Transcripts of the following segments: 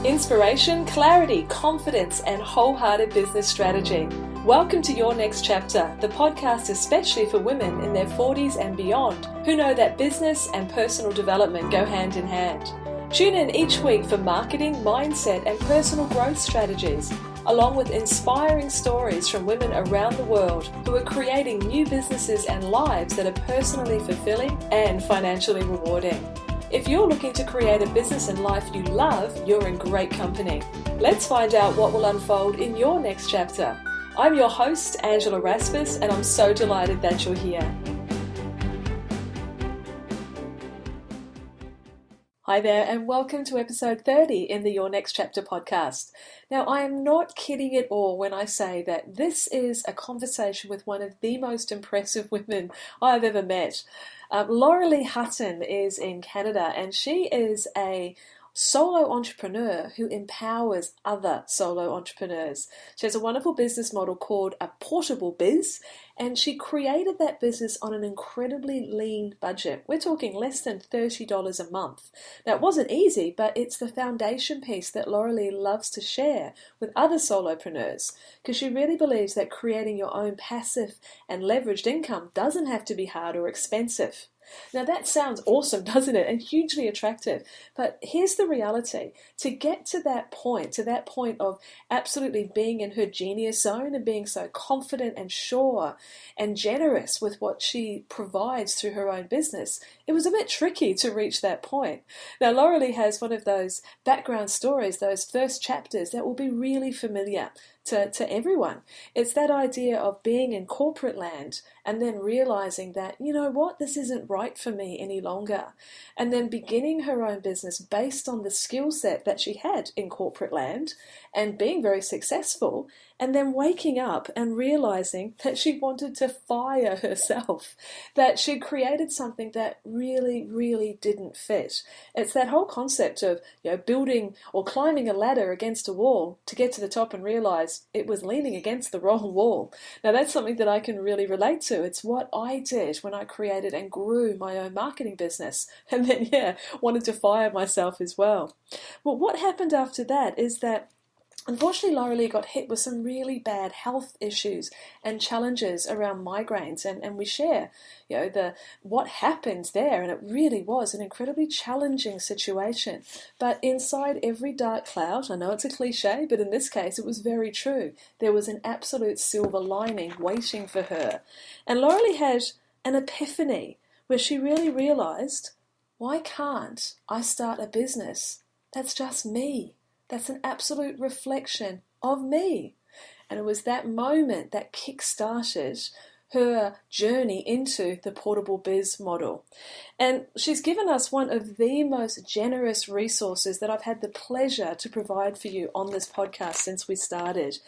Inspiration, clarity, confidence, and wholehearted business strategy. Welcome to Your Next Chapter, the podcast especially for women in their 40s and beyond who know that business and personal development go hand in hand. Tune in each week for marketing, mindset, and personal growth strategies, along with inspiring stories from women around the world who are creating new businesses and lives that are personally fulfilling and financially rewarding. If you're looking to create a business and life you love, you're in great company. Let's find out what will unfold in your next chapter. I'm your host, Angela Rasmus, and I'm so delighted that you're here. Hi there, and welcome to episode 30 in the Your Next Chapter podcast. Now, I am not kidding at all when I say that this is a conversation with one of the most impressive women I've ever met. Loralee Hutton is in Canada, and she is a solo entrepreneur who empowers other solo entrepreneurs. She has a wonderful business model called a portable biz, and she created that business on an incredibly lean budget. We're talking less than $30 a month. Now, it wasn't easy, but it's the foundation piece that Loralee loves to share with other solopreneurs, because she really believes that creating your own passive and leveraged income doesn't have to be hard or expensive. Now that sounds awesome, doesn't it? And hugely attractive. But here's the reality. To get to that point of absolutely being in her genius zone and being so confident and sure and generous with what she provides through her own business, it was a bit tricky to reach that point. Now Loralee has one of those background stories, those first chapters that will be really familiar to everyone. It's that idea of being in corporate land and then realizing that, you know what, this isn't right for me any longer. And then beginning her own business based on the skill set that she had in corporate land and being very successful, and then waking up and realizing that she wanted to fire herself, that she created something that really, really didn't fit. It's that whole concept of, building or climbing a ladder against a wall to get to the top and realize it was leaning against the wrong wall. Now that's something that I can really relate to. It's what I did when I created and grew my own marketing business, and then wanted to fire myself as well. Well, what happened after that is that unfortunately, Loralee got hit with some really bad health issues and challenges around migraines, and we share, what happened there, and it really was an incredibly challenging situation. But inside every dark cloud, I know it's a cliche, but in this case, it was very true. There was an absolute silver lining waiting for her, and Loralee had an epiphany where she really realized, why can't I start a business that's just me? That's an absolute reflection of me. And it was that moment that kick-started her journey into the portable biz model. And she's given us one of the most generous resources that I've had the pleasure to provide for you on this podcast since we started.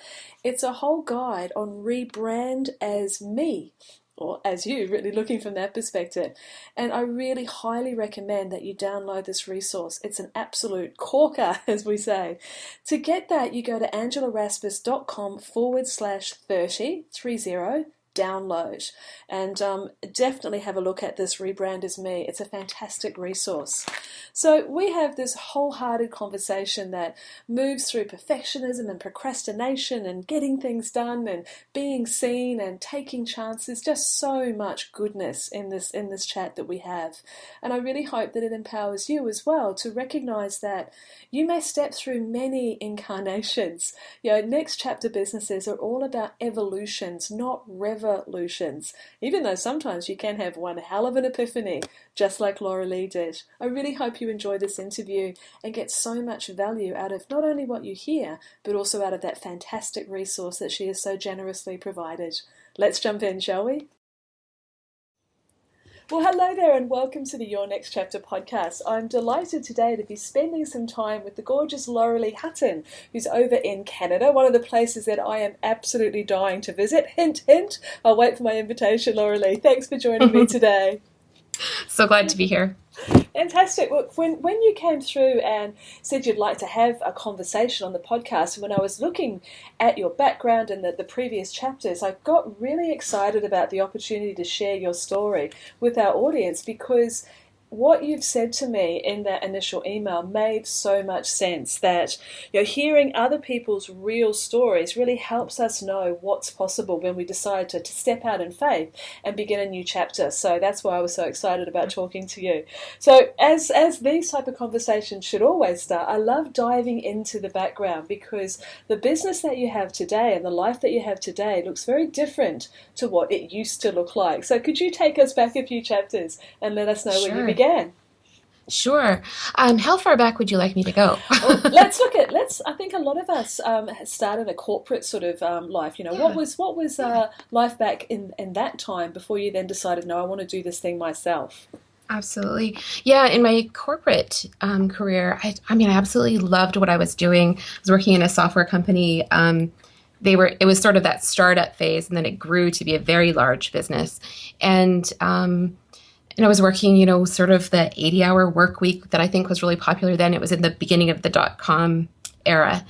It's a whole guide on rebrand as me, or as you, really looking from that perspective. And I really highly recommend that you download this resource. It's an absolute corker, as we say. To get that, you go to angelarasmus.com/30 download, and definitely have a look at this Rebrand as Me. It's a fantastic resource. So we have this wholehearted conversation that moves through perfectionism and procrastination and getting things done and being seen and taking chances. Just so much goodness in this chat that we have, and I really hope that it empowers you as well to recognize that you may step through many incarnations. Next chapter businesses are all about evolutions, not revolutions, even though sometimes you can have one hell of an epiphany, just like Loralee did. I really hope you enjoy this interview and get so much value out of not only what you hear, but also out of that fantastic resource that she has so generously provided. Let's jump in, shall we? Well, hello there and welcome to the Your Next Chapter podcast. I'm delighted today to be spending some time with the gorgeous Loralee Hutton, who's over in Canada, one of the places that I am absolutely dying to visit. Hint, hint. I'll wait for my invitation, Loralee. Thanks for joining me today. So glad to be here. Fantastic. Well, when you came through and said you'd like to have a conversation on the podcast, when I was looking at your background and the previous chapters, I got really excited about the opportunity to share your story with our audience, because what you've said to me in that initial email made so much sense, that hearing other people's real stories really helps us know what's possible when we decide to step out in faith and begin a new chapter. So that's why I was so excited about talking to you. So as these type of conversations should always start, I love diving into the background, because the business that you have today and the life that you have today looks very different to what it used to look like. So could you take us back a few chapters and let us know where you Sure. began? Sure. How far back would you like me to go? Well, let's look at let's. I think a lot of us started a corporate sort of life. Yeah. What was Yeah. life back in that time before you then decided, no, I want to do this thing myself. Absolutely. Yeah, in my corporate career, I mean, I absolutely loved what I was doing. I was working in a software company. It was sort of that startup phase, and then it grew to be a very large business. And and I was working, sort of the 80-hour work week that I think was really popular then. It was in the beginning of the dot-com era.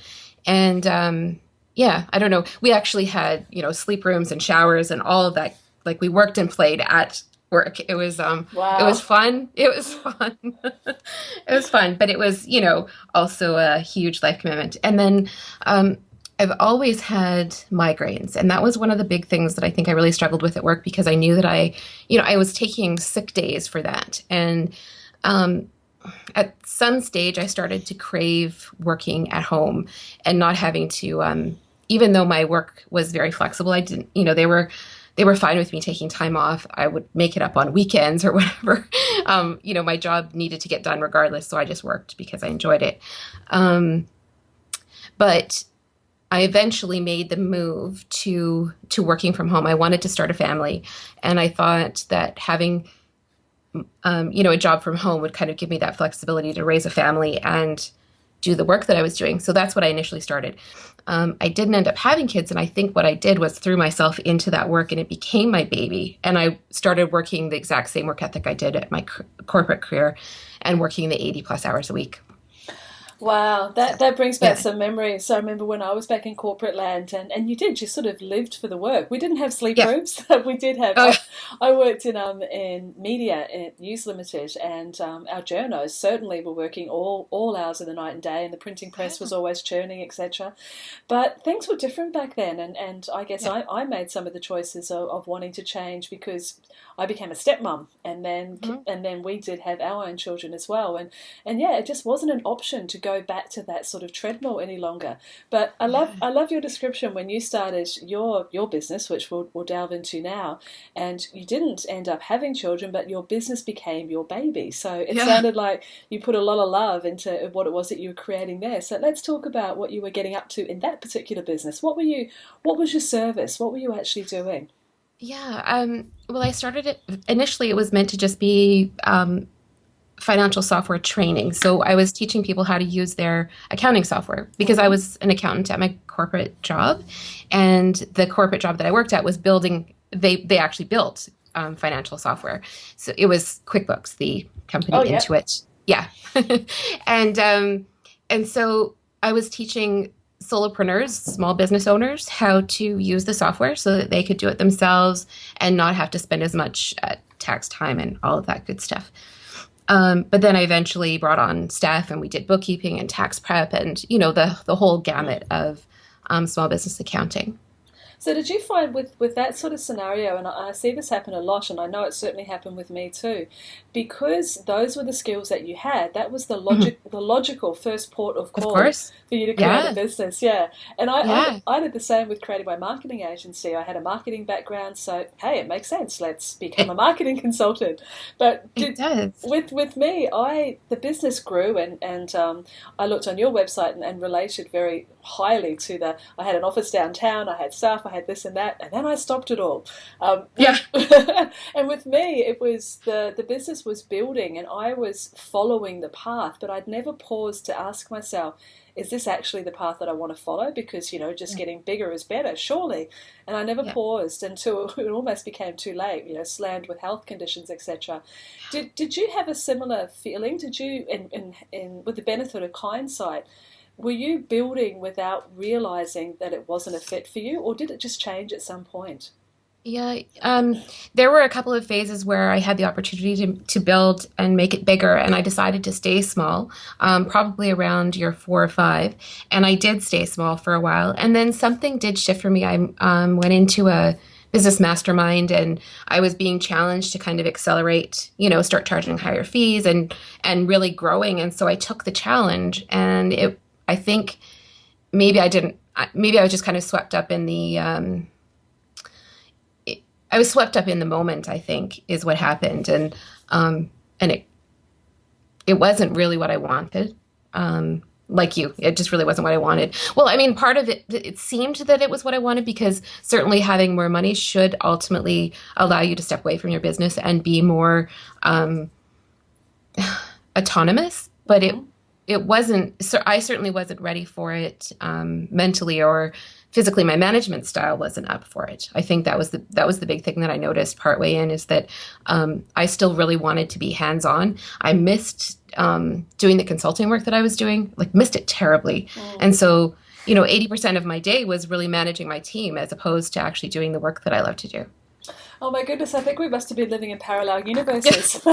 And yeah, I don't know. We actually had, sleep rooms and showers and all of that. Like, we worked and played at work. It was Wow. fun. It was fun. It was fun, but it was, also a huge life commitment. And then I've always had migraines, and that was one of the big things that I think I really struggled with at work, because I knew that I was taking sick days for that. And um, at some stage, I started to crave working at home and not having to, even though my work was very flexible, I didn't, they were fine with me taking time off. I would make it up on weekends or whatever. My job needed to get done regardless, so I just worked because I enjoyed it. Um, but I eventually made the move to working from home. I wanted to start a family, and I thought that having a job from home would kind of give me that flexibility to raise a family and do the work that I was doing. So that's what I initially started. I didn't end up having kids, and I think what I did was threw myself into that work, and it became my baby. And I started working the exact same work ethic I did at my corporate career, and working the 80 plus hours a week. Wow, So that brings back yeah. some memories. So I remember when I was back in corporate land, and you sort of lived for the work. We didn't have sleep Yeah. rooms. We did have. Oh, I worked in media at News Limited, and our journos certainly were working all hours of the night and day, and the printing press yeah. was always churning, etc. But things were different back then, and I guess Yeah. I made some of the choices of wanting to change, because I became a stepmom, Mhm. and then we did have our own children as well, and yeah, it just wasn't an option to go back to that sort of treadmill any longer. But Yeah. I love your description when you started your business, which we'll delve into now, and you didn't end up having children, but your business became your baby. So it Yeah. sounded like you put a lot of love into what it was that you were creating there. So let's talk about what you were getting up to in that particular business. What was your service? What were you actually doing? Yeah. Well, I started it initially, it was meant to just be financial software training. So I was teaching people how to use their accounting software, because I Mm-hmm. was an accountant at my corporate job. And the corporate job that I worked at was building, they actually built financial software. So it was QuickBooks, the Oh company yeah. Intuit. Yeah. and, and so I was teaching solopreneurs, small business owners, how to use the software so that they could do it themselves and not have to spend as much tax time and all of that good stuff. But then I eventually brought on staff, and we did bookkeeping and tax prep, and the whole gamut of small business accounting. So did you find with that sort of scenario, and I see this happen a lot, and I know it certainly happened with me too, because those were the skills that you had, that was Mhm. the logical first port of Of call course. for you to create a Yeah. business, yeah. And Yeah. I did the same with creating my marketing agency. I had a marketing background, so hey, it makes sense. Let's become It a marketing consultant. But it does. with me, the business grew, and I looked on your website and related very highly to the. I had an office downtown, I had staff, I had this and that, and then I stopped it all. Yeah. And with me, it was the business was building, and I was following the path, but I'd never paused to ask myself, is this actually the path that I want to follow? Because just Yeah. getting bigger is better, surely. And I never Yeah. paused until it almost became too late. Slammed with health conditions, etc. Did you have a similar feeling? Did you, in with the benefit of hindsight, were you building without realizing that it wasn't a fit for you, or did it just change at some point? Yeah, there were a couple of phases where I had the opportunity to build and make it bigger, and I decided to stay small, probably around year 4 or 5, and I did stay small for a while, and then something did shift for me. I went into a business mastermind, and I was being challenged to kind of accelerate, start charging higher fees and really growing, and so I took the challenge, and I think maybe I didn't, maybe I was just kind of swept up in the I was swept up in the moment, I think, is what happened. And it wasn't really what I wanted. Like you, it just really wasn't what I wanted. Well, I mean, part of it seemed that it was what I wanted because certainly having more money should ultimately allow you to step away from your business and be more autonomous. But it wasn't, so I certainly wasn't ready for it mentally or physically. My management style wasn't up for it. I think that was the big thing that I noticed partway in is that I still really wanted to be hands-on. I missed doing the consulting work that I was doing, like missed it terribly. And so, 80% of my day was really managing my team as opposed to actually doing the work that I love to do. Oh my goodness, I think we must have been living in parallel universes.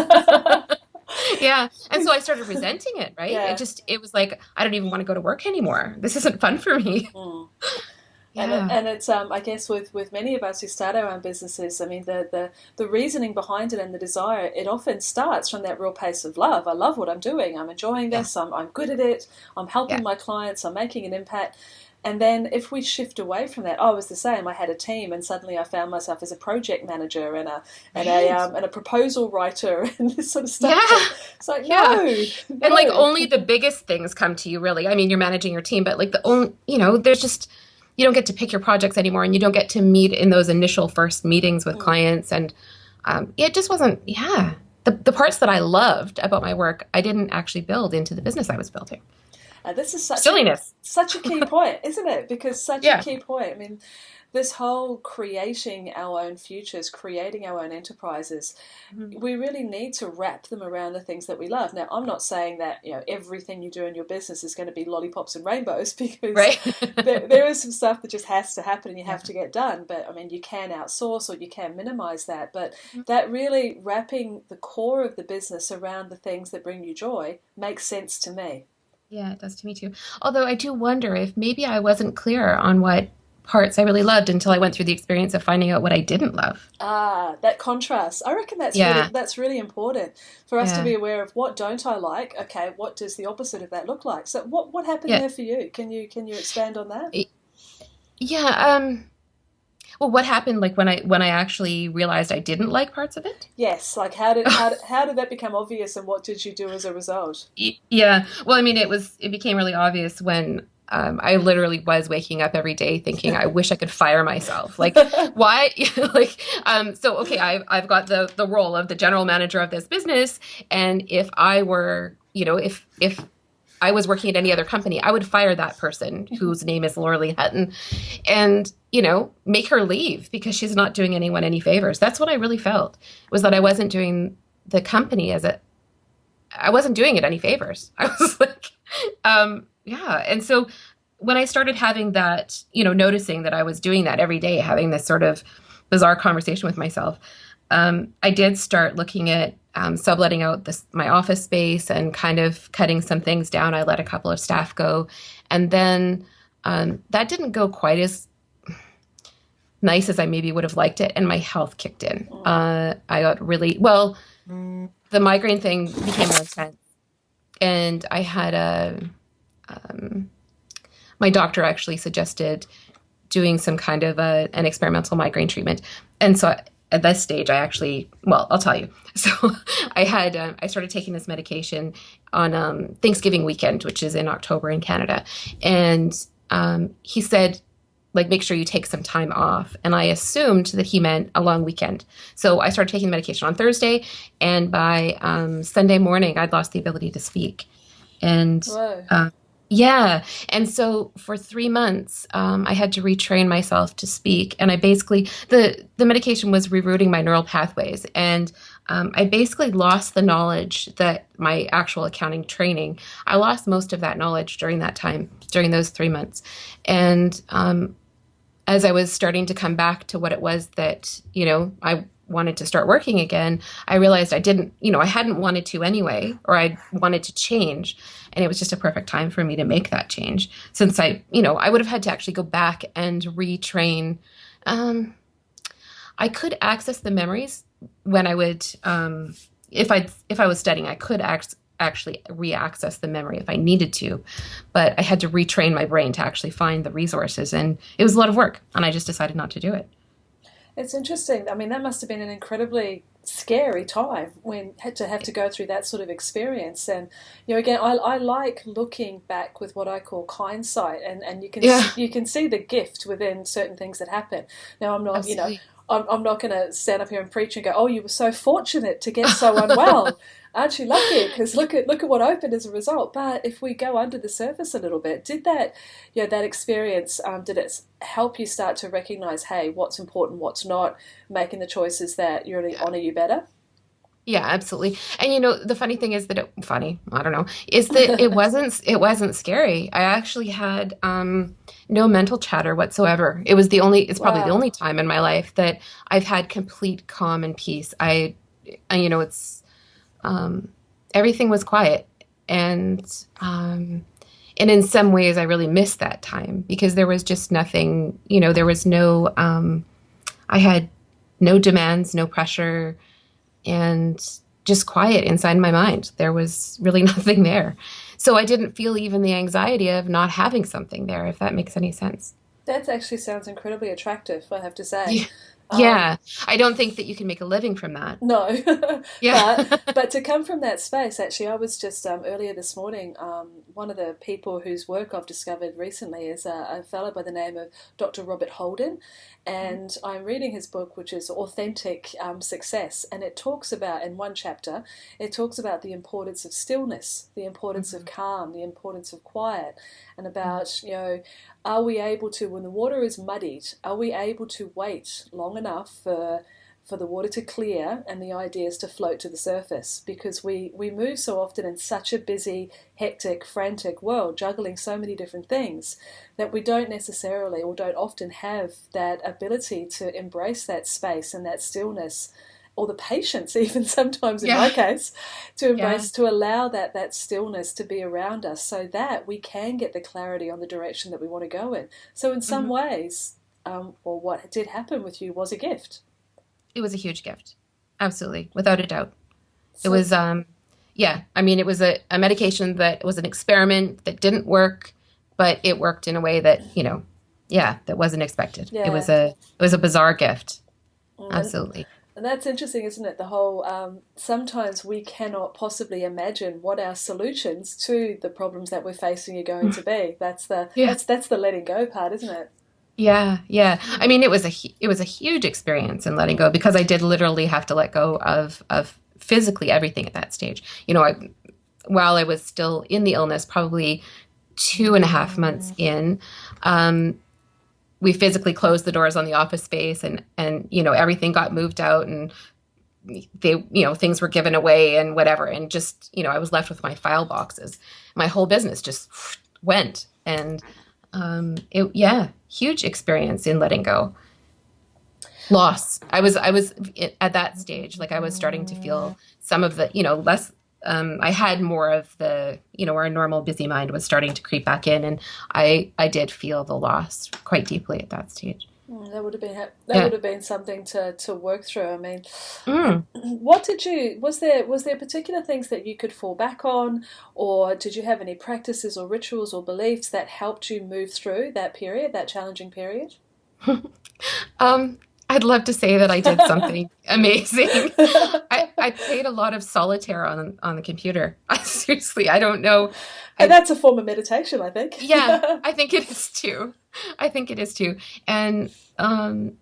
Yeah. And so I started resenting it, right? Yeah. It was like, I don't even want to go to work anymore. This isn't fun for me. Mm. Yeah. And it's I guess with many of us who start our own businesses, I mean the reasoning behind it and the desire, it often starts from that real place of love. I love what I'm doing. I'm enjoying Yeah. this. I'm good at it. I'm helping Yeah. my clients. I'm making an impact. And then if we shift away from that, I was the same. I had a team, and suddenly I found myself as a project manager Right. and a proposal writer and this sort of stuff. Yeah. And it's like Yeah. And like no. only the biggest things come to you, really. I mean, you're managing your team, but like the only, there's just, you don't get to pick your projects anymore and you don't get to meet in those initial first meetings with Mm. clients. And it just wasn't, yeah. The parts that I loved about my work, I didn't actually build into the business I was building. This is Silliness. such a key point, isn't it? Because such a Yeah. key point. I mean, this whole creating our own futures, creating our own enterprises, Mhm. we really need to wrap them around the things that we love. Now, I'm not saying that everything you do in your business is going to be lollipops and rainbows because Right? there is some stuff that just has to happen and you Yeah. have to get done. But I mean, you can outsource or you can minimize that. But Mhm. that really wrapping the core of the business around the things that bring you joy makes sense to me. Yeah, it does to me too. Although I do wonder if maybe I wasn't clear on what parts I really loved until I went through the experience of finding out what I didn't love. Ah, that contrast. I reckon Yeah. that's really important for us to Yeah. be aware of what don't I like. Okay, what does the opposite of that look like? So what happened Yeah. there for you? Can you expand on that? Yeah. Well, what happened like when I actually realized I didn't like parts of it? Yes, like how did that become obvious and what did you do as a result? Yeah. Well, I mean, it became really obvious when I literally was waking up every day thinking, I wish I could fire myself. Like, why? Like, so okay, I've got the role of the general manager of this business, and if I were, if I was working at any other company, I would fire that person whose name is Loralee Hutton, and make her leave because she's not doing anyone any favors. That's what I really felt was that I wasn't doing the company I wasn't doing it any favors. I was like, yeah. And so when I started having that, noticing that I was doing that every day, having this sort of bizarre conversation with myself, I did start looking at subletting out my office space and kind of cutting some things down. I let a couple of staff go. And then that didn't go quite as nice as I maybe would have liked it. And my health kicked in. I got really, well, the migraine thing became more intense. And I had um, my doctor actually suggested doing some kind of an experimental migraine treatment. And so at this stage, well, I'll tell you. So I started taking this medication on Thanksgiving weekend, which is in October in Canada. And he said, like, make sure you take some time off. And I assumed that he meant a long weekend. So I started taking the medication on Thursday. And by Sunday morning, I'd lost the ability to speak. And Whoa. yeah. And so for 3 months, I had to retrain myself to speak. And I basically, the medication was rerouting my neural pathways. And I basically lost the knowledge that my actual accounting training, I lost most of that knowledge during that time, during those 3 months. And as I was starting to come back to what it was that, I wanted to start working again, I realized I didn't, I hadn't wanted to anyway, or I wanted to change. And it was just a perfect time for me to make that change since I would have had to actually go back and retrain. Um, I could access the memories when I would, if I was studying, I could actually re-access the memory if I needed to, but I had to retrain my brain to actually find the resources, and it was a lot of work, and I just decided not to do it. It's interesting. I mean, that must have been an incredibly scary time when had to have to go through that sort of experience. And again, I like looking back with what I call hindsight, and Yeah, you can see the gift within certain things that happen. Now, I'm not, absolutely. I'm not going to stand up here and preach and go, "Oh, you were so fortunate to get so unwell. Aren't you lucky? Because look at what opened as a result." But if we go under the surface a little bit, did that, that experience, did it help you start to recognize, hey, what's important, what's not, making the choices that really Yeah. honor you better? Yeah, absolutely. And the funny thing is that funny, I don't know, is that it wasn't scary. I actually had no mental chatter whatsoever. It's probably the Wow. only time in my life that I've had complete calm and peace. It's um everything was quiet, and and in some ways I really missed that time because there was just nothing, there was no I had no demands, no pressure, and just quiet inside my mind. There was really nothing there. So I didn't feel even the anxiety of not having something there, if that makes any sense. That actually sounds incredibly attractive, I have to say. Yeah. Um, Yeah. I don't think that you can make a living from that. No, Yeah. but to come from that space, actually, I was just earlier this morning. One of the people whose work I've discovered recently is a fellow by the name of Dr. Robert Holden, and I'm reading his book, which is Authentic Success, and it talks about in one chapter, it talks about the importance of stillness, the importance of Mhm. calm, the importance of quiet, and about are we able to, when the water is muddied, are we able to wait long enough for the water to clear and the ideas to float to the surface? Because we move so often in such a busy, hectic, frantic world, juggling so many different things, that we don't necessarily or don't often have that ability to embrace that space and that stillness, or the patience even sometimes in my Yeah. case, to Yeah. embrace, to allow that stillness to be around us so that we can get the clarity on the direction that we want to go in. So in some Mhm. ways, or what did happen with you was a gift. It was a huge gift. Absolutely. Without a doubt. It So was, yeah, I mean, it was a medication that was an experiment that didn't work, but it worked in a way that, yeah, that wasn't expected. It was yeah, a bizarre gift. and Absolutely. and that's interesting, isn't it? The whole sometimes we cannot possibly imagine what our solutions to the problems that we're facing are going to be. Yeah. That's the letting go part, isn't it? Yeah, yeah. I Mm, mean, it was a huge experience in letting go because I did literally have to let go of physically everything at that stage. While I was still in the illness, probably 2.5 months in, um, we physically closed the doors on the office space, and everything got moved out, and things were given away and whatever, and just I was left with my file boxes. My whole business just went, and yeah, huge experience in letting go. Loss. I was at that stage, like I was starting to feel some of the less. I had more of the our normal busy mind was starting to creep back in, and I did feel the loss quite deeply at that stage. that Yeah. would have been something to work through. I mean, Mm. what did you was there particular things that you could fall back on, or did you have any practices or rituals or beliefs that helped you move through that period, that challenging period? Um, I'd love to say that I did something amazing. I played a lot of solitaire on the computer. Seriously, I don't know. And I that's a form of meditation, I think. Yeah, I think it is too. I think it is too. And um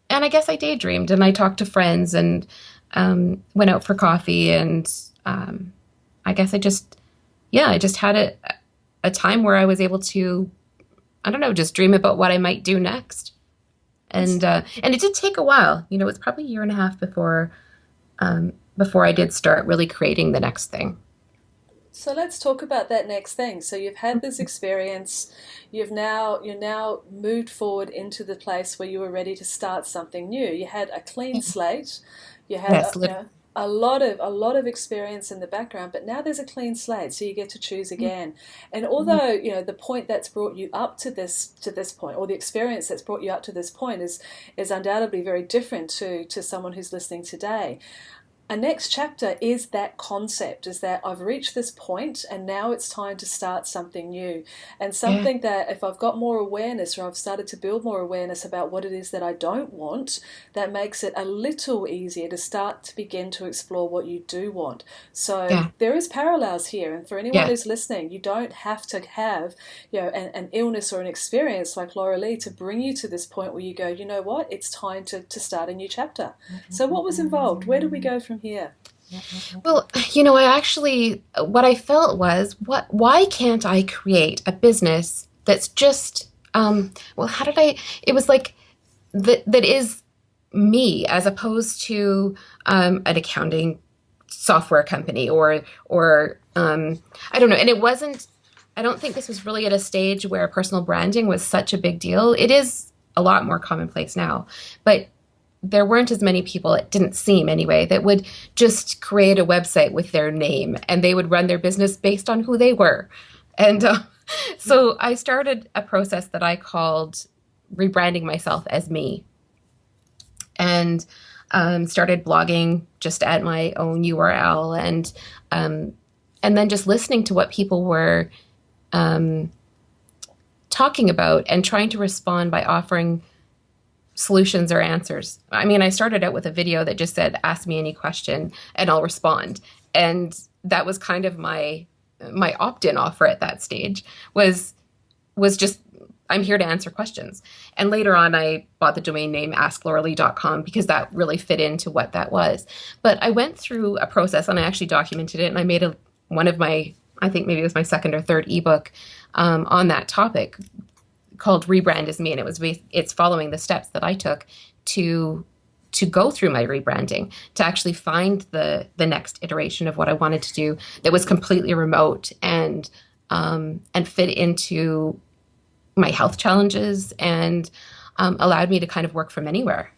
and I guess I daydreamed and I talked to friends and went out for coffee, and I guess I just had a time where I was able to, I don't know, just dream about what I might do next. And it did take a while. It was probably a year and a half before I did start really creating the next thing. So let's talk about that next thing. So you've had this experience, you're now moved forward into the place where you were ready to start something new. You had a clean Yeah. slate, you had Yes, a lot of experience in the background, but now there's a clean slate, so you get to choose again. And Mhm. although the point that's brought you up to this point, or the experience that's brought you up to this point, is undoubtedly very different to someone who's listening today. A next chapter is that concept, is that I've reached this point and now it's time to start something new, and Yeah, something that if I've got more awareness, or I've started to build more awareness about what it is that I don't want, that makes it a little easier to start to begin to explore what you do want. So yeah, there is parallels here, and for anyone yeah, who's listening, you don't have to have an illness or an experience like Loralee to bring you to this point where you go, you know what, it's time to start a new chapter. So what was involved? Where do we go from here? Well, I actually, what I felt was, why can't I create a business that's just, well, how did I, it was like, that is me as opposed to an accounting software company or I don't know. And it wasn't, I don't think this was really at a stage where personal branding was such a big deal. It is a lot more commonplace now, but there weren't as many people, it didn't seem anyway, that would just create a website with their name and they would run their business based on who they were. And so I started a process that I called rebranding myself as me, and started blogging just at my own URL, um, and then just listening to what people were um, talking about and trying to respond by offering solutions or answers. I mean, I started out with a video that just said, "Ask me any question and I'll respond," and that was kind of my opt-in offer at that stage. Was just, I'm here to answer questions. And later on, I bought the domain name askloralee.com because that really fit into what that was. But I went through a process and I actually documented it, and I made one of my, I think maybe it was my second or third ebook on that topic, called Rebrand as Me. And it's following the steps that I took to go through my rebranding, to actually find the next iteration of what I wanted to do that was completely remote and fit into my health challenges, and allowed me to kind of work from anywhere.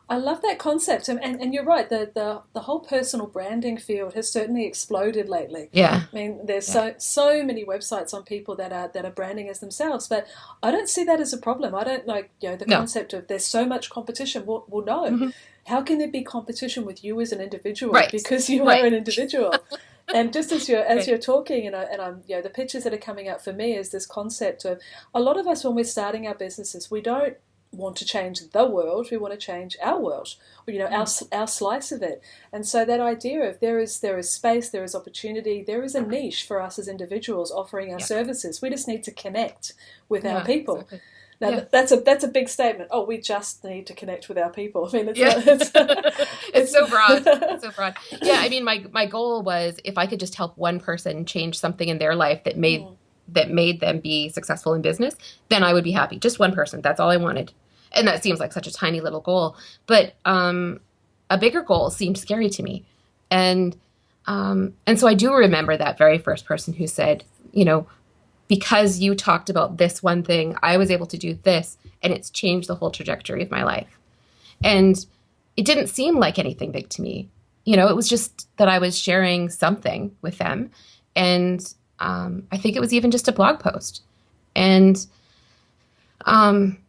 I love that concept, and you're right. The whole personal branding field has certainly exploded lately. Yeah, I mean, there's yeah, so many websites on people that are branding as themselves, but I don't see that as a problem. I don't like the no, concept of there's so much competition. Well, no, hmm, how can there be competition with you as an individual right, because you are right, an individual? And just as you're as right, you're talking, and I'm the pictures that are coming up for me is this concept of a lot of us when we're starting our businesses, we don't want to change the world, we want to change our world, or mm, our slice of it. And so that idea of there is space, there is opportunity, there is a niche for us as individuals offering our yeah, services. We just need to connect with our yeah, people. exactly, Now yeah, that's a big statement. Oh, we just need to connect with our people. I mean, it's yeah. not. It's It's it's so broad. It's so broad. Yeah, I mean, my goal was, if I could just help one person change something in their life Mm. that made them be successful in business, then I would be happy. Just one person. That's all I wanted. And that seems like such a tiny little goal, but a bigger goal seemed scary to me. And so I do remember that very first person who said, because you talked about this one thing, I was able to do this, and it's changed the whole trajectory of my life. And it didn't seem like anything big to me. It was just that I was sharing something with them. And I think it was even just a blog post. And um,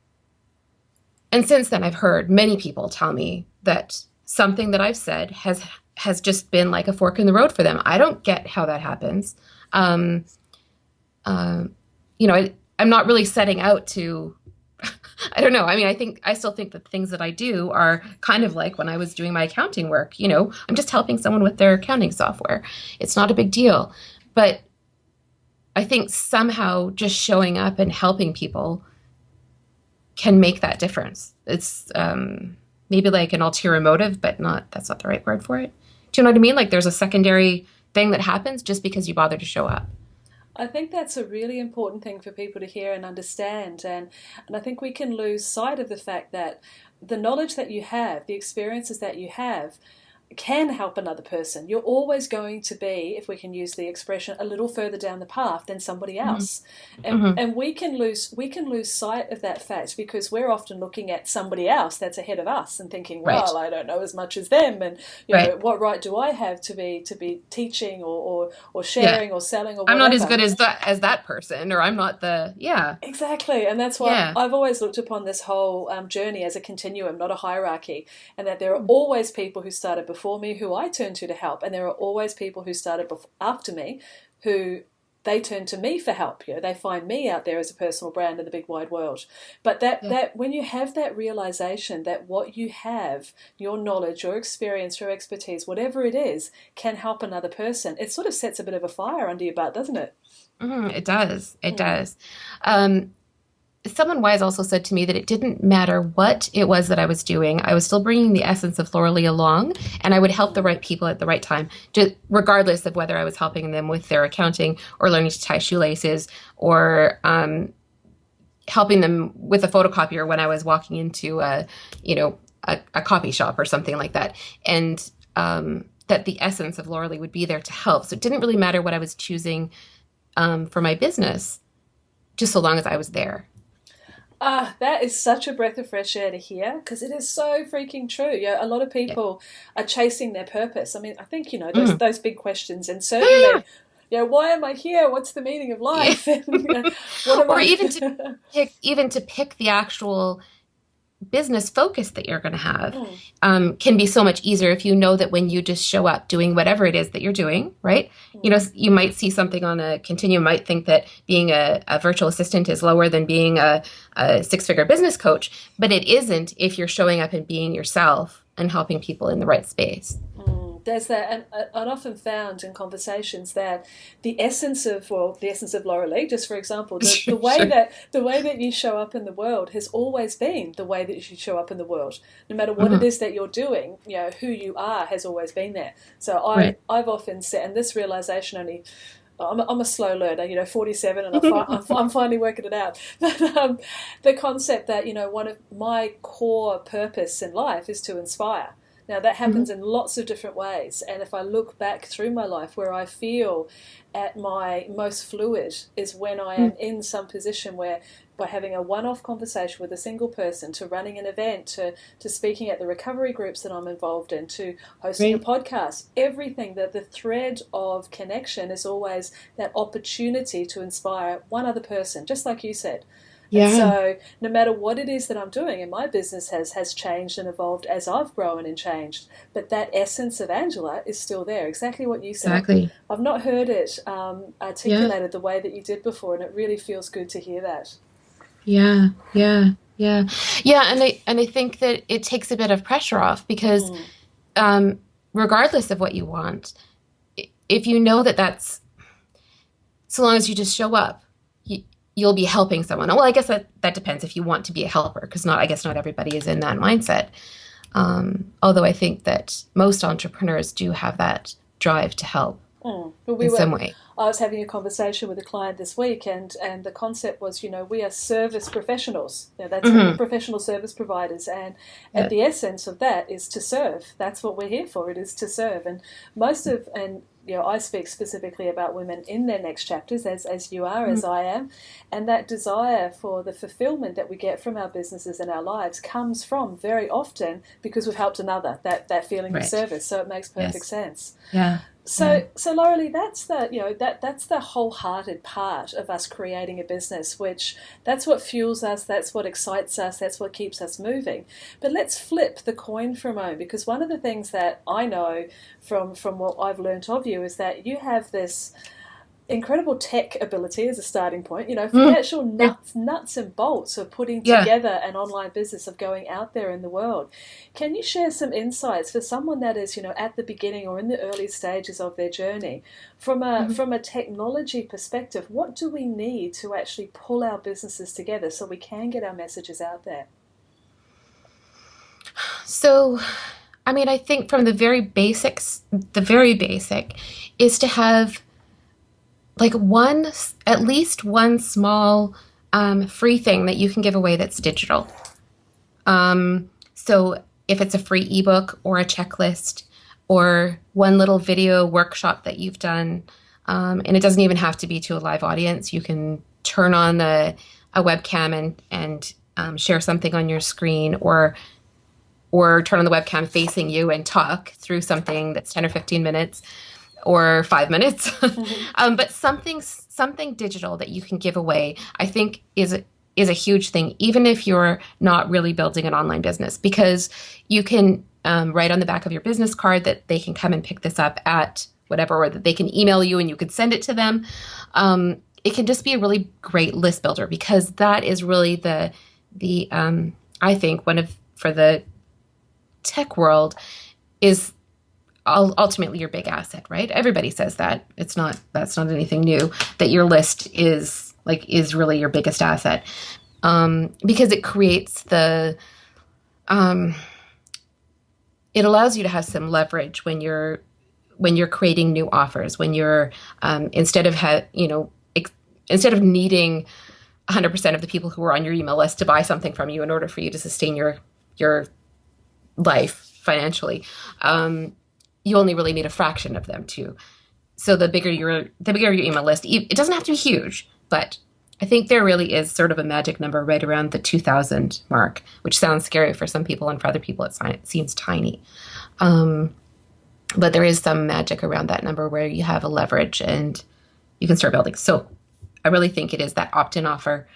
and since then, I've heard many people tell me that something that I've said has just been like a fork in the road for them. I don't get how that happens. Um, um, I'm not really setting out to. I don't know. I mean, I still think that things that I do are kind of like when I was doing my accounting work. I'm just helping someone with their accounting software. It's not a big deal. But I think somehow just showing up and helping people can make that difference. It's maybe like an ulterior motive, but that's not the right word for it. Do you know what I mean? Like there's a secondary thing that happens just because you bother to show up. I think that's a really important thing for people to hear and understand, and I think we can lose sight of the fact that the knowledge that you have, the experiences that you have, can help another person. You're always going to be, if we can use the expression, a little further down the path than somebody else. And we can lose sight of that fact because we're often looking at somebody else that's ahead of us and thinking, well, I don't know as much as them, and what right do I have to be teaching or sharing or selling or whatever? I'm not as good as that person, or I'm not the Exactly. And that's why I've always looked upon this whole journey as a continuum, not a hierarchy, and that there are always people who started before me who I turn to help, and there are always people who started after me who they turn to me for help. They find me out there as a personal brand in the big wide world. But that when you have that realization that what you have, your knowledge, your experience, your expertise, whatever it is, can help another person, it sort of sets a bit of a fire under your butt, doesn't it? It does. It does. Someone wise also said to me that it didn't matter what it was that I was doing. I was still bringing the essence of Loralee along, and I would help the right people at the right time, just regardless of whether I was helping them with their accounting or learning to tie shoelaces or helping them with a photocopier when I was walking into a coffee shop or something like that. And that the essence of Loralee would be there to help. So it didn't really matter what I was choosing for my business, just so long as I was there. That is such a breath of fresh air to hear, because it is so freaking true. A lot of people are chasing their purpose. I mean, I think, those big questions, and certainly, why am I here? What's the meaning of life? Even to pick the actual business focus that you're going to have can be so much easier if you know that when you just show up doing whatever it is that you're doing, right? You might see something on a continuum, might think that being a virtual assistant is lower than being a six-figure business coach, but it isn't if you're showing up and being yourself and helping people in the right space. There's that, and I've often found in conversations that the essence of Loralee, just for example, the way that you show up in the world has always been the way that you should show up in the world. No matter what it is that you're doing, who you are has always been there. So I've often said, and this realization only. I'm a slow learner, 47, and I'm finally working it out. But the concept that one of my core purpose in life is to inspire. Now, that happens in lots of different ways. And if I look back through my life, where I feel at my most fluid is when I am in some position where, by having a one-off conversation with a single person, to running an event, to speaking at the recovery groups that I'm involved in, to hosting a podcast, everything, that the thread of connection is always that opportunity to inspire one other person, just like you said. Yeah. And so no matter what it is that I'm doing, and my business has changed and evolved as I've grown and changed, but that essence of Angela is still there, exactly what you said. Exactly. I've not heard it articulated the way that you did before, and it really feels good to hear that. Yeah. And I think that it takes a bit of pressure off, because regardless of what you want, if you know that's, so long as you just show up, you'll be helping someone. Well, I guess that depends if you want to be a helper, because not everybody is in that mindset. Although I think that most entrepreneurs do have that drive to help in some way. I was having a conversation with a client this week, and the concept was, we are service professionals. That's professional service providers, and at the essence of that is to serve. That's what we're here for. It is to serve, and I speak specifically about women in their next chapters, as you are, as I am, and that desire for the fulfillment that we get from our businesses and our lives comes from, very often, because we've helped another. That feeling of service. So it makes perfect sense. Yeah. So Loralee, that's the wholehearted part of us creating a business, which that's what fuels us, that's what excites us, that's what keeps us moving. But let's flip the coin for a moment, because one of the things that I know from what I've learnt of you is that you have this incredible tech ability as a starting point, for the actual nuts and bolts of putting together an online business, of going out there in the world. Can you share some insights for someone that is, at the beginning or in the early stages of their journey, from a technology perspective? What do we need to actually pull our businesses together so we can get our messages out there? So, I think from the very basic is to have at least one small free thing that you can give away that's digital. So if it's a free ebook or a checklist, or one little video workshop that you've done. And it doesn't even have to be to a live audience. You can turn on a webcam and share something on your screen, or turn on the webcam facing you and talk through something that's 10 or 15 minutes or 5 minutes. But something digital that you can give away, I think is a huge thing, even if you're not really building an online business, because you can write on the back of your business card that they can come and pick this up at whatever, or that they can email you and you could send it to them. It can just be a really great list builder, because that is really the I think for the tech world is ultimately your big asset, right? Everybody says that. That's not anything new, that your list is really your biggest asset. Because it creates it allows you to have some leverage when you're creating new offers, when you're instead of needing 100% of the people who are on your email list to buy something from you in order for you to sustain your life financially. You only really need a fraction of them too. So the bigger your email list, it doesn't have to be huge, but I think there really is sort of a magic number right around the 2,000 mark, which sounds scary for some people, and for other people it seems tiny. But there is some magic around that number where you have a leverage and you can start building. So I really think it is that opt-in offer.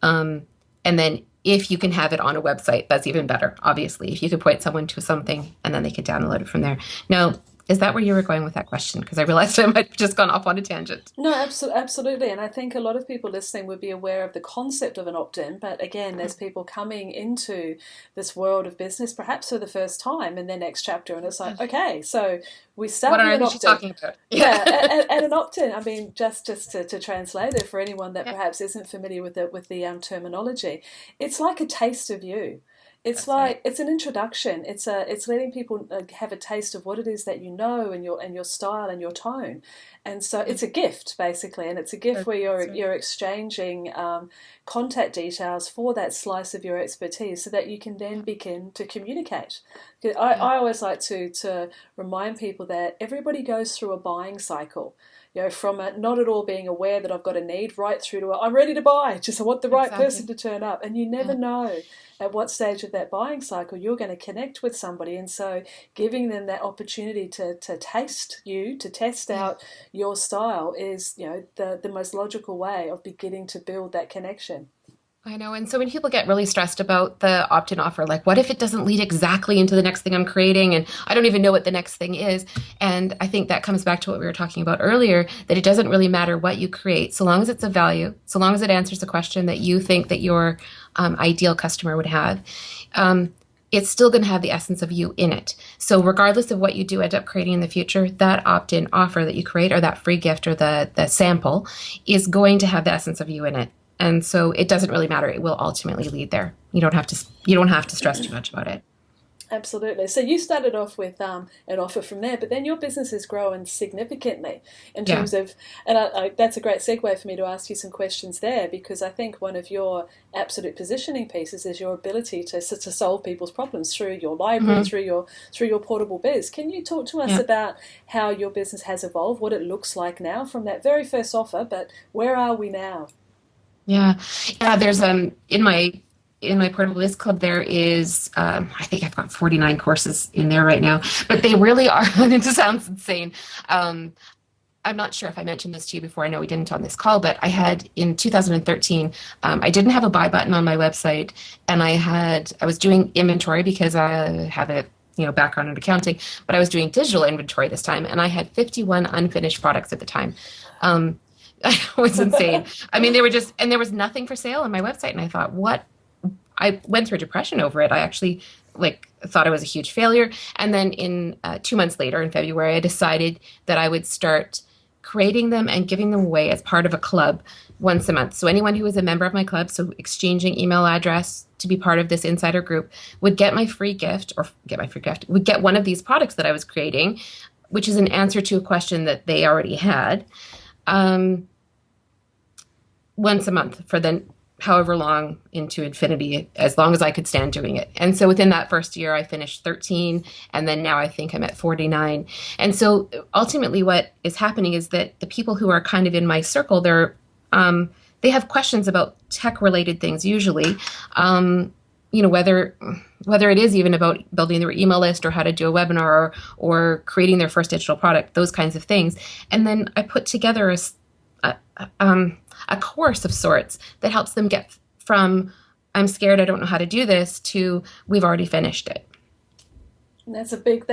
And then if you can have it on a website, that's even better. Obviously, if you could point someone to something and then they could download it from there. Now, is that where you were going with that question? Because I realized I might have just gone off on a tangent. No, absolutely. And I think a lot of people listening would be aware of the concept of an opt-in. But again, there's people coming into this world of business perhaps for the first time in their next chapter. And it's like, okay, so we start what with an opt-in. What are you talking about? Yeah, and an opt-in. I mean, just to translate it for anyone that perhaps isn't familiar with the terminology, it's like a taste of you. It's it's an introduction. It's letting people have a taste of what it is that you know, and your style and your tone, and so it's a gift basically, and it's a gift where you're exchanging contact details for that slice of your expertise, so that you can then begin to communicate. I always like to remind people that everybody goes through a buying cycle. From not at all being aware that I've got a need, right through to I'm ready to buy, just I want the right person to turn up. And you never know at what stage of that buying cycle you're going to connect with somebody. And so giving them that opportunity to taste you, to test out your style is, the most logical way of beginning to build that connection. I know. And so many people get really stressed about the opt-in offer. Like, what if it doesn't lead exactly into the next thing I'm creating? And I don't even know what the next thing is. And I think that comes back to what we were talking about earlier, that it doesn't really matter what you create, so long as it's of value, so long as it answers a question that you think that your ideal customer would have. It's still going to have the essence of you in it. So regardless of what you do end up creating in the future, that opt-in offer that you create, or that free gift, or the sample, is going to have the essence of you in it. And so it doesn't really matter. It will ultimately lead there. You don't have to stress too much about it. Absolutely. So you started off with an offer from there, but then your business has grown significantly in terms of, and that's a great segue for me to ask you some questions there, because I think one of your absolute positioning pieces is your ability to solve people's problems through your library, through your portable biz. Can you talk to us about how your business has evolved, what it looks like now from that very first offer, but where are we now? Yeah. There's in my portable biz club, there is I think I've got 49 courses in there right now, but they really are. It sounds insane. I'm not sure if I mentioned this to you before. I know we didn't on this call, but I had in 2013, I didn't have a buy button on my website, and I was doing inventory because I have a background in accounting, but I was doing digital inventory this time, and I had 51 unfinished products at the time. It was insane. I mean, there was nothing for sale on my website, and I thought, what? I went through depression over it. I actually thought I was a huge failure. And then in 2 months later, in February, I decided that I would start creating them and giving them away as part of a club once a month. So anyone who was a member of my club, so exchanging email address to be part of this insider group, would get my free gift, would get one of these products that I was creating, which is an answer to a question that they already had. Once a month for the however long into infinity, as long as I could stand doing it. And so within that first year, I finished 13, and then now I think I'm at 49. And so ultimately, what is happening is that the people who are kind of in my circle, they have questions about tech related things usually. Whether it is even about building their email list or how to do a webinar or creating their first digital product, those kinds of things. And then I put together a course of sorts that helps them get from I'm scared, I don't know how to do this, to we've already finished it. And that's a big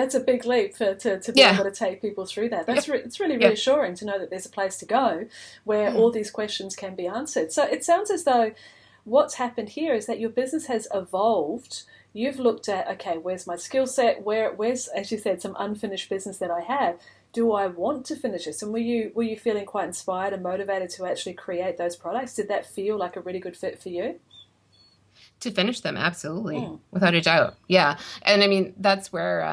leap to be able to take people through that. It's really reassuring to know that there's a place to go where all these questions can be answered. So it sounds as though what's happened here is that your business has evolved. You've looked at, okay, where's my skill set? Where's, as you said, some unfinished business that I have? Do I want to finish this? And were you feeling quite inspired and motivated to actually create those products? Did that feel like a really good fit for you? To finish them, absolutely, without a doubt. Yeah. And I mean, that's where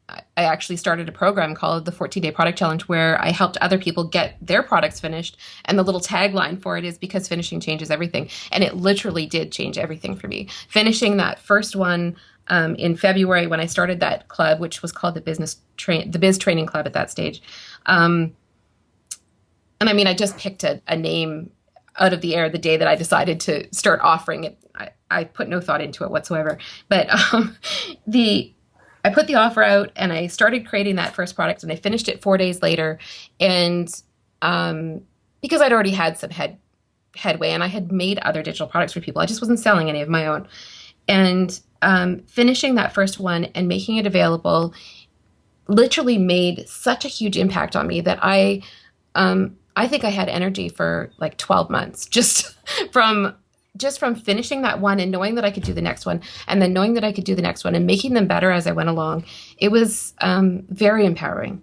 I actually started a program called the 14-Day Product Challenge, where I helped other people get their products finished. And the little tagline for it is because finishing changes everything. And it literally did change everything for me. Finishing that first one in February when I started that club, which was called the Biz Training Club at that stage. And I mean, I just picked a name out of the air the day that I decided to start offering it. I put no thought into it whatsoever. But I put the offer out and I started creating that first product, and I finished it 4 days later. And because I'd already had some headway and I had made other digital products for people, I just wasn't selling any of my own. And finishing that first one and making it available literally made such a huge impact on me that I think I had energy for like 12 months just from finishing that one and knowing that I could do the next one, and then knowing that I could do the next one and making them better as I went along. It was very empowering.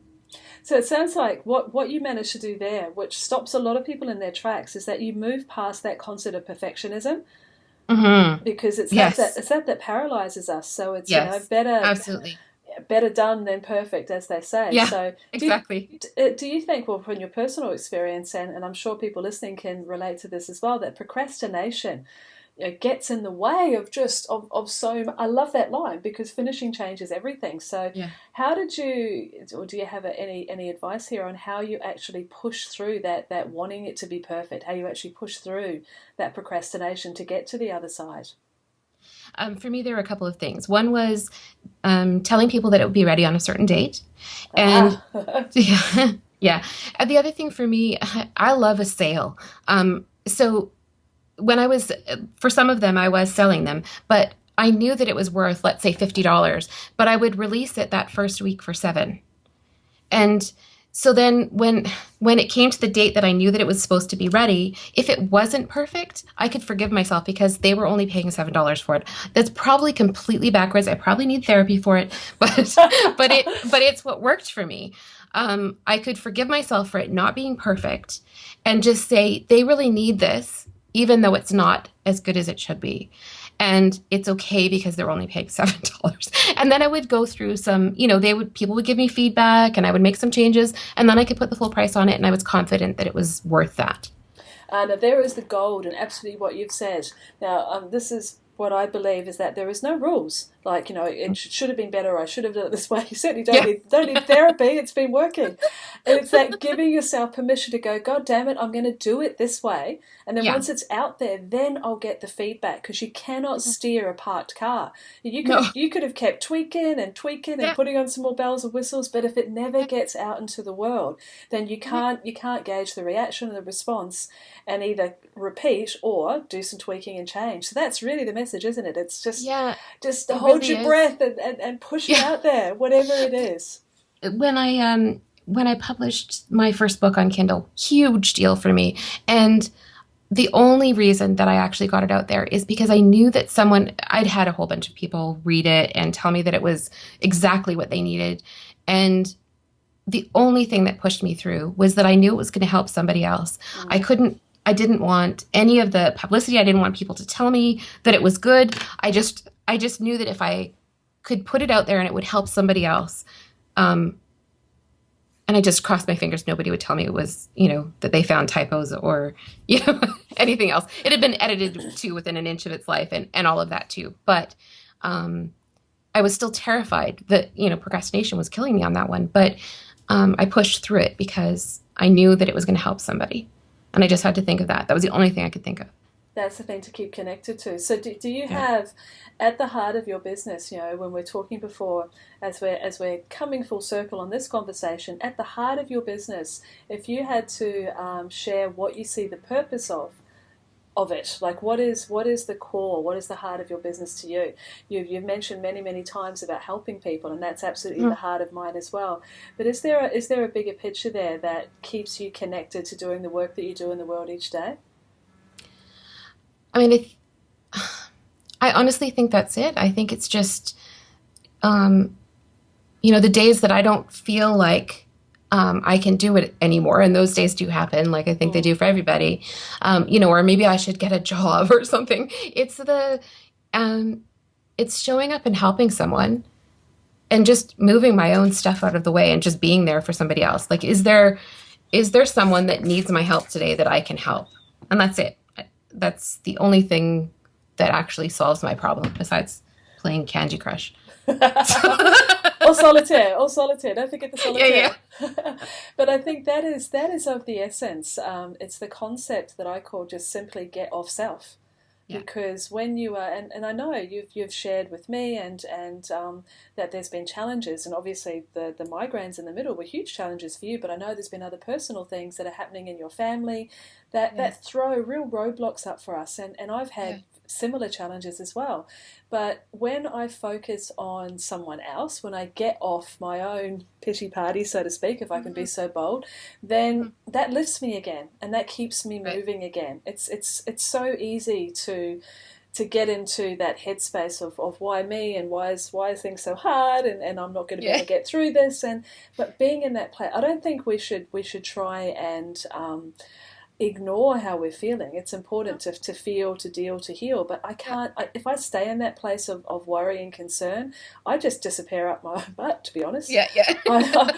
So it sounds like what you managed to do there, which stops a lot of people in their tracks, is that you move past that concept of perfectionism. Mm-hmm. Because it's that paralyzes us. So it's better, absolutely, better done than perfect, as they say. Yeah, so exactly. Do you think, well, from your personal experience, and I'm sure people listening can relate to this as well, that procrastination gets in the way of so, I love that line, because finishing changes everything. So how did you, or do you have any advice here on how you actually push through that wanting it to be perfect, how you actually push through that procrastination to get to the other side? For me, there were a couple of things. One was telling people that it would be ready on a certain date. And yeah. And the other thing for me, I love a sale. So when for some of them, I was selling them, but I knew that it was worth, let's say, $50, but I would release it that first week for $7. And so then when it came to the date that I knew that it was supposed to be ready, if it wasn't perfect, I could forgive myself because they were only paying $7 for it. That's probably completely backwards. I probably need therapy for it, but it's what worked for me. I could forgive myself for it not being perfect and just say, they really need this, even though it's not as good as it should be. And it's okay because they're only paying $7. And then I would go through some, people would give me feedback and I would make some changes, and then I could put the full price on it, and I was confident that it was worth that. Now there is the gold and absolutely what you've said. Now, this is what I believe, is that there is no rules. Like, it should have been better, or I should have done it this way. You certainly don't need therapy. It's been working. And it's that giving yourself permission to go, God damn it, I'm going to do it this way. And then once it's out there, then I'll get the feedback, because you cannot steer a parked car. You could have kept tweaking and putting on some more bells and whistles, but if it never gets out into the world, then you can't gauge the reaction and the response and either repeat or do some tweaking and change. So that's really the message, isn't it? It's just hold your breath and push it out there, whatever it is. When I published my first book on Kindle, huge deal for me. And the only reason that I actually got it out there is because I knew that I'd had a whole bunch of people read it and tell me that it was exactly what they needed. And the only thing that pushed me through was that I knew it was going to help somebody else. I didn't want any of the publicity. I didn't want people to tell me that it was good. I just knew that if I could put it out there and it would help somebody else, and I just crossed my fingers nobody would tell me it was, that they found typos or, anything else. It had been edited to within an inch of its life and all of that too. But I was still terrified that, procrastination was killing me on that one. But I pushed through it because I knew that it was going to help somebody. And I just had to think of that. That was the only thing I could think of. That's the thing to keep connected to. So do you have, at the heart of your business, when we're talking before, as we're coming full circle on this conversation, at the heart of your business, if you had to share what you see the purpose of it, like what is the core, what is the heart of your business to you? You've mentioned many times about helping people, and that's absolutely the heart of mine as well. But is there a bigger picture there that keeps you connected to doing the work that you do in the world each day? I mean, I honestly think that's it. I think it's just, the days that I don't feel like I can do it anymore, and those days do happen, like I think they do for everybody, or maybe I should get a job or something. It's it's showing up and helping someone and just moving my own stuff out of the way and just being there for somebody else. Like, is there someone that needs my help today that I can help? And that's it. That's the only thing that actually solves my problem besides playing Candy Crush. Or solitaire. Don't forget the solitaire. Yeah. But I think that is of the essence. It's the concept that I call just simply get off self. Yeah. Because when you are, and I know you've shared with me and that there's been challenges, and obviously the migraines in the middle were huge challenges for you, but I know there's been other personal things that are happening in your family that throw real roadblocks up for us, and I've had similar challenges as well. But when I focus on someone else, when I get off my own pity party, so to speak, if I can be so bold, then that lifts me again, and that keeps me moving again. It's so easy to get into that headspace of why me, and why is things so hard, and I'm not going to be able to get through this. But being in that place, I don't think we should try and ignore how we're feeling. It's important to feel, to deal, to heal, but I can't, if I stay in that place of worry and concern, I just disappear up my own butt, to be honest. I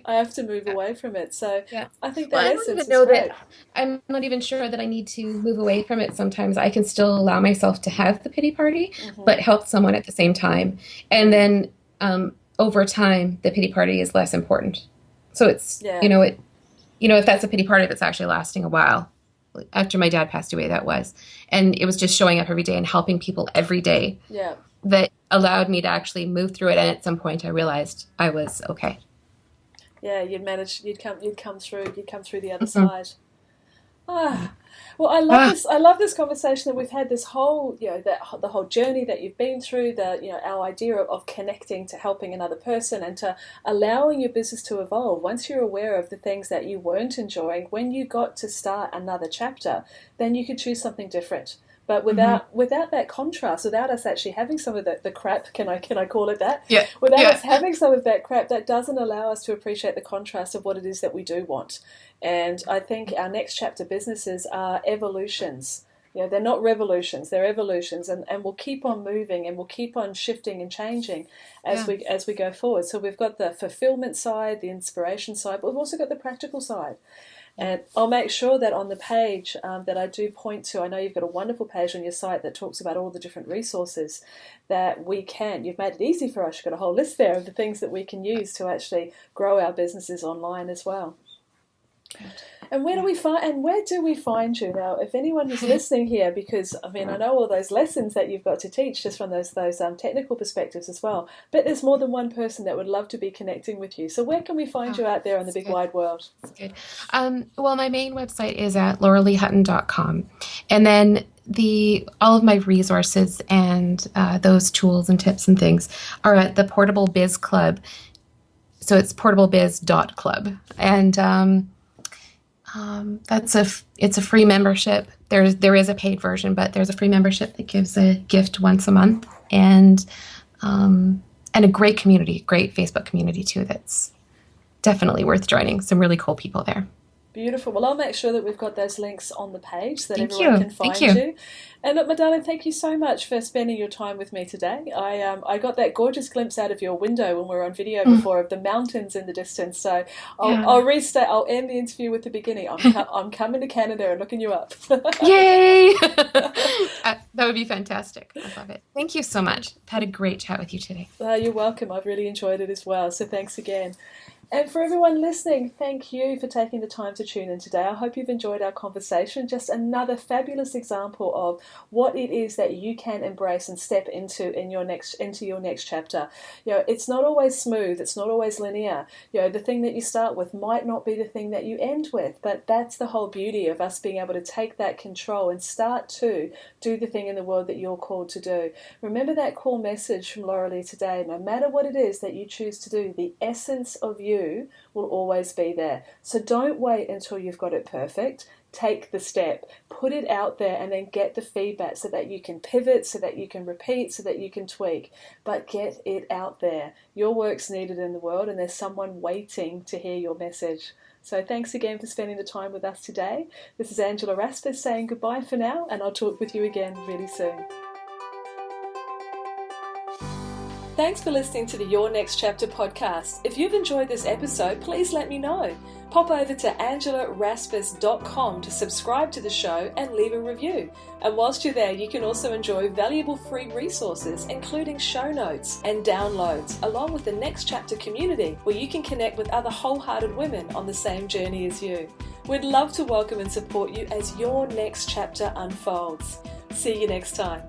have to move away from it. So I think that essence is great. I'm not even sure that I need to move away from it. Sometimes I can still allow myself to have the pity party, but help someone at the same time. And then over time, the pity party is less important. So it's, if that's a pity party that's actually lasting a while. After my dad passed away, that was. And it was just showing up every day and helping people every day that allowed me to actually move through it. And at some point I realized I was okay. Yeah, you'd come through the other side. Well, I love this conversation that we've had, this whole, the whole journey that you've been through, our idea of connecting to helping another person and to allowing your business to evolve. Once you're aware of the things that you weren't enjoying, when you got to start another chapter, then you could choose something different. But without that contrast, without us actually having some of the crap, can I call it that? Yeah. Without us having some of that crap, that doesn't allow us to appreciate the contrast of what it is that we do want. And I think our next chapter businesses are evolutions. They're not revolutions, they're evolutions, and we'll keep on moving and we'll keep on shifting and changing as we go forward. So we've got the fulfillment side, the inspiration side, but we've also got the practical side. And I'll make sure that on the page that I do point to, I know you've got a wonderful page on your site that talks about all the different resources that you've made it easy for us. You've got a whole list there of the things that we can use to actually grow our businesses online as well. And where do we find you now? If anyone who's listening here, because I know all those lessons that you've got to teach just from those technical perspectives as well, but there's more than one person that would love to be connecting with you. So where can we find you out there in the big wide world? That's good. Well, my main website is at LoraleeHutton.com, and then all of my resources and those tools and tips and things are at the Portable Biz Club. So it's portablebiz.club, and it's a free membership. There is a paid version, but there's a free membership that gives a gift once a month, and a great community, great Facebook community too. That's definitely worth joining. Some really cool people there. Beautiful. Well, I'll make sure that we've got those links on the page so that Thank everyone you. can find Thank you. you. And look, my darling, thank you so much for spending your time with me today. I got that gorgeous glimpse out of your window when we were on video before of the mountains in the distance. So I'll restate. I'll end the interview with the beginning. I'm coming to Canada and looking you up. Yay! That would be fantastic. I love it. Thank you so much. I've had a great chat with you today. You're welcome. I've really enjoyed it as well. So thanks again. And for everyone listening, thank you for taking the time to tune in today. I hope you've enjoyed our conversation. Just another fabulous example of what it is that you can embrace and step into your next chapter. It's not always smooth. It's not always linear. The thing that you start with might not be the thing that you end with, but that's the whole beauty of us being able to take that control and start to do the thing in the world that you're called to do. Remember that core message from Loralee today. No matter what it is that you choose to do, the essence of you will always be there. So don't wait until you've got it perfect. Take the step, put it out there, and then get the feedback so that you can pivot, so that you can repeat, so that you can tweak. But get it out there. Your work's needed in the world, and there's someone waiting to hear your message. So thanks again for spending the time with us today. This is Angela Raspers saying goodbye for now, and I'll talk with you again really soon. Thanks for listening to the Your Next Chapter podcast. If you've enjoyed this episode, please let me know. Pop over to angelaraspers.com to subscribe to the show and leave a review. And whilst you're there, you can also enjoy valuable free resources, including show notes and downloads, along with the Next Chapter community, where you can connect with other wholehearted women on the same journey as you. We'd love to welcome and support you as your next chapter unfolds. See you next time.